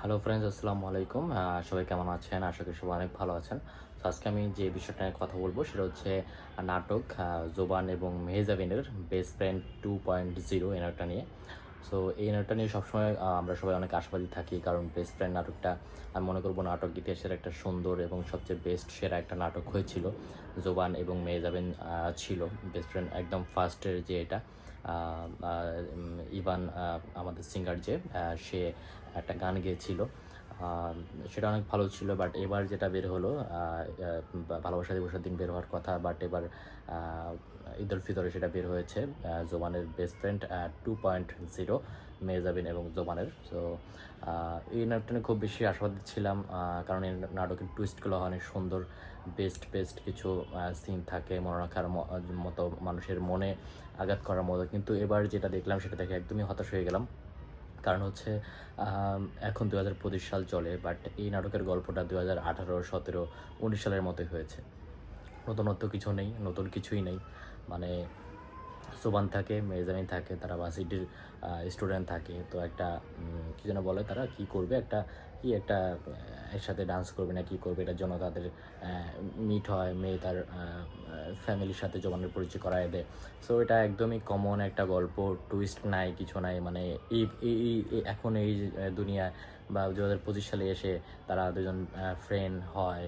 Hello friends, আসসালামু আলাইকুম। সবাই কেমন আছেন? আশা করি সবাই অনেক ভালো আছেন। তো আজকে আমি যে বিষয়টা নিয়ে কথা বলবো সেটা হচ্ছে নাটক জোবান এবং মেহজাবিনের বেস্ট ফ্রেন্ড 2.0 এই নাটকটা নিয়ে। সো এই নাটকটা নিয়ে সবসময় আমরা সবাই অনেক আশাবাদী থাকি, কারণ বেস্ট ফ্রেন্ড নাটকটা আমি মনে করবো নাটক ইতিহাসের একটা সুন্দর এবং সবচেয়ে বেস্ট সেরা একটা নাটক হয়েছিল। জোবান এবং মেহজাবিন ছিল বেস্ট ফ্রেন্ড, একদম ফার্স্টের যে এটা ইভান আমাদের সিঙ্গার যে সে একটা গান গেয়েছিল, সেটা অনেক ভালো ছিল। বাট এবার যেটা বের হলো ভালোবাসা দিবসের দিন বের হওয়ার কথা, বাট এবার ঈদ উল ফিতরে সেটা বের হয়েছে, জোবানের বেস্ট ফ্রেন্ড 2.0 মেহজাবিন এবং জোবানের। সো এই নাটকটা নিয়ে খুব বেশি আশাবাদী ছিলাম, কারণ এই নাটকের টুইস্টগুলো অনেক সুন্দর, বেস্ট বেস্ট কিছু সিন থাকে মনে রাখার মতো, মানুষের মনে আঘাত করার মতো। কিন্তু এবার যেটা দেখলাম সেটা দেখে একদমই হতাশ হয়ে গেলাম। কারণ হচ্ছে এখন 2025 সাল চলে, বাট এই নাটকের গল্পটা 2018, 17, 19 সালের মতোই হয়েছে। নতুনত্ব কিছু নেই, নতুন কিছুই নেই। মানে সোবান থাকে, মেহজাবিন থাকে, তারা ভার্সিটির স্টুডেন্ট থাকে। তো একটা কী যেন বলে, তারা কি করবে, একটা একসাথে ডান্স করবে না কি করবে, এটার জন্য তাদের মিট হয়, মেয়ে তার ফ্যামিলির সাথে জোবানের পরিচয় করায় দেয়। সো এটা একদমই কমন একটা গল্প, টুইস্ট নাই, কিছু নাই। মানে এই এখন এই দুনিয়ায় বা 2025 সালে এসে তারা দুজন ফ্রেন্ড হয়,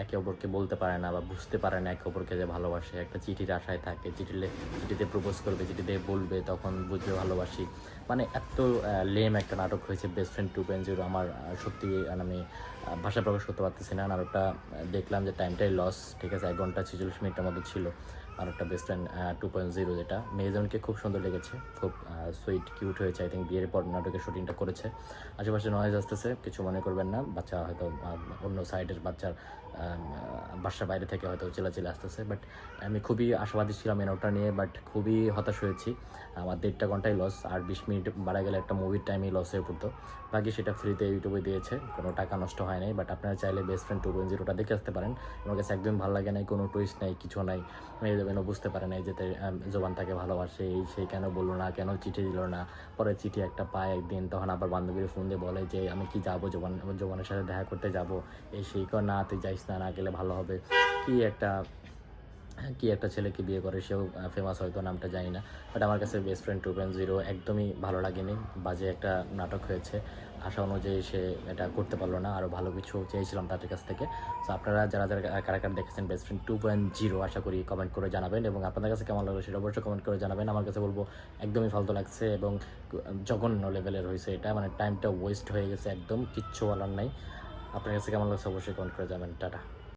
একে অপরকে বলতে পারে না বা বুঝতে পারে না একে অপরকে যে ভালোবাসে, একটা চিঠির আশায় থাকে, চিঠিতে প্রপোজ করবে, চিঠিতে বলবে, তখন বুঝবে ভালোবাসি। মানে এত লেম একটা নাটক হয়েছে বেস্ট ফ্রেন্ড 2.0। আমার সত্যি আমি ভাষা প্রকাশ করতে পারতেছি না। নাটকটা দেখলাম যে টাইমটাই লস, ঠিক আছে, 1 ঘন্টা 46 মিনিটের মতো ছিল নাটকটা বেস্ট ফ্রেন্ড 2.0। যেটা মেয়েজনকে খুব সুন্দর লেগেছে, খুব সুইট কিউট হয়েছে। আই থিঙ্ক বিয়ের পর নাটকের শুটিংটা করেছে। আশেপাশে নয়েজ আসতেছে, কিছু মনে করবেন না, বাচ্চা হয়তো অন্য সাইডের বাচ্চার বাসার বাইরে থেকে হয়তো চিল্লাচিল্লি আসতেছে। বাট আমি খুবই আশাবাদী ছিলাম এই নাটকটা নিয়ে, বাট খুবই হতাশ হয়েছি। আমার 1.5 ঘন্টাই লস, আর 20 মিনিট বাড়া গেলে একটা মুভির টাইমই লস হয়ে পড়তো। বাকি সেটা ফ্রিতে ইউটিউবে দিয়েছে, কোনো টাকা নষ্ট হয় নাই। বাট আপনারা চাইলে বেস্ট ফ্রেন্ড 2.0টা দেখে আসতে পারেন। আমার কাছে একদম ভালো লাগে নাই, কোনো টুইস্ট নেই, কিছু নাই। মেয়ে দেবেনও বুঝতে পারে নাই যে জোবান তাকে ভালোবাসে, এই সেই কেন বললো না, কেন চিঠি দিল না। পরে চিঠি একটা পায় একদিন, তখন আবার বান্ধবীর ফোন দিয়ে বলে যে আমি কি যাবো জোবানের সাথে দেখা করতে যাব, এই সেই কর না, তুই যাইস না, না গেলে ভালো হবে। কি একটা কি একটা ছেলেকে বিয়ে করে, সেও ফেমাস, হয়তো নামটা জানি না। বাট আমার কাছে বেস্ট ফ্রেন্ড 2.0 একদমই ভালো লাগেনি, বাজে একটা নাটক হয়েছে। আশা অনুযায়ী সে এটা করতে পারলো না, আরও ভালো কিছু চেয়েছিলাম তাদের কাছ থেকে। সো আপনারা যারা যারা কারা কারা দেখেছেন বেস্ট ফ্রেন্ড 2.0, আশা করি কমেন্ট করে জানাবেন, এবং আপনাদের কাছে কেমন লাগলো সেটা অবশ্যই কমেন্ট করে জানাবেন। আমার কাছে বলবো একদমই ফালতু লাগছে এবং জঘন্য লেভেলের হয়েছে এটা, মানে টাইমটা ওয়েস্ট হয়ে গেছে, একদম কিচ্ছু বলার নাই। আপনার কাছে কেমন লাগছে অবশ্যই কমেন্ট করে যাবেন। টাটা।